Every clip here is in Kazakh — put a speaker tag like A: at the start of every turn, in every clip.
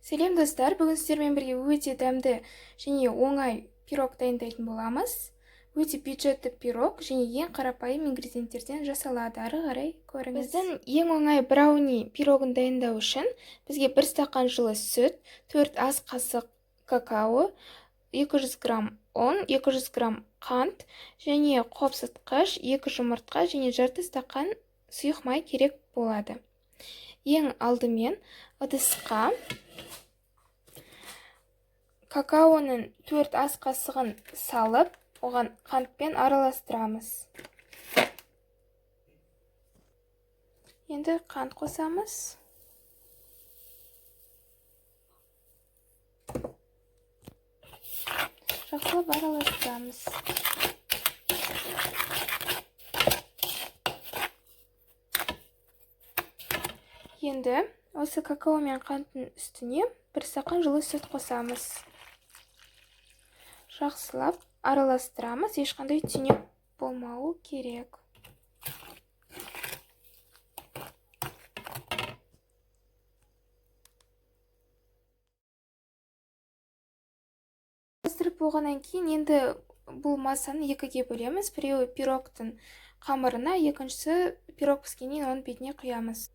A: Сәлем достар, бүгін сіздермен бірге өте дәмді және оңай пирог дайындайтын боламыз. Өте бюджетті пирог және ең қарапайым ингредиенттерден жасалады. Ары қарай көріңіз. Біздің ең оңай брауни пирогын дайындау үшін бізге 1 стақан жылы сүт, 4 ас қасық какао, 200 грамм ұн, 200 грамм қант және қопсытқыш, 2 жұмыртқа және жарты стақан сұйық май керек болады. Ең алдымен ыдысқа какаоның 4 ас қасығын салып, оған қантпен араластырамыз. Енді қант қосамыз. Жақсылап араластырамыз. Енді осы какао мен қанттың үстіне 1 стақан жылы сүт қосамыз. Жақсылап араластырамыз, ешқандай түйнек болмауы керек. Араластырып болғаннан кейін енді бұл массаны екіге бөлеміз. Біреуі пирогтың қамырына, екіншісі пирог піскеннен оның бетіне құямыз.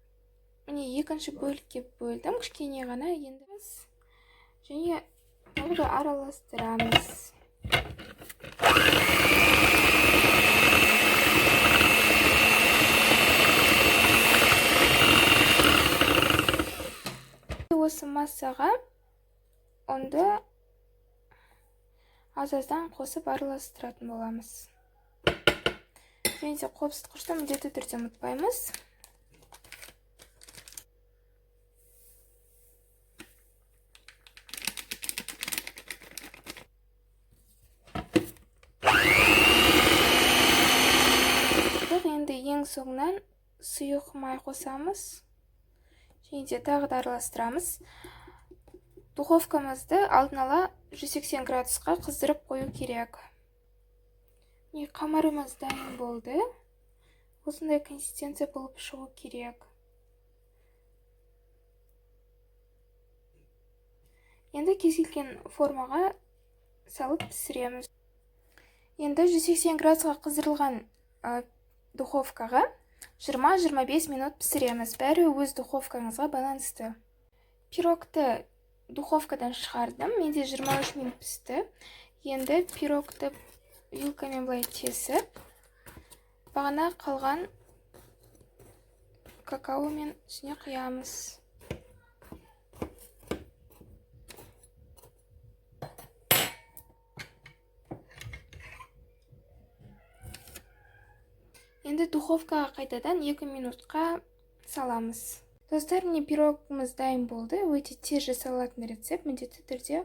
A: Міне екінші бөлікке бөлдім, кішкене ғана енді және тағы да араластырамыз. Осы массаға ұнды аз-аздан қосып араластыратын боламыз. Және де қопсытқышты міндетті түрде ұмытпаймыз. Енді ең соңынан сұйық май қосамыз. Және де тағы да араластырамыз. Духовкамызды алдын ала 180 градусқа қыздырып қою керек. Қамырымыз дайын болды. Осындай консистенция болып шығу керек. Енді кез келген формаға салып пісіреміз. Енді 180 градусқа қыздырылған духовкаға 20-25 минут пісіреміз. Бәрі өз духовкаңызға байланысты. Пирогты духовкадан шығардым. Менде 23 минут пісті. Енді пирогты вилкамен былай тесіп, бағана қалған какао мен үстіне құямыз. Енді духовкаға қайтадан 2 минутқа саламыз. Достар, міне пирогымыз дайын болды. Өте тез жасалатын рецепт, міндетті түрде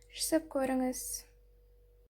A: жасап көріңіз.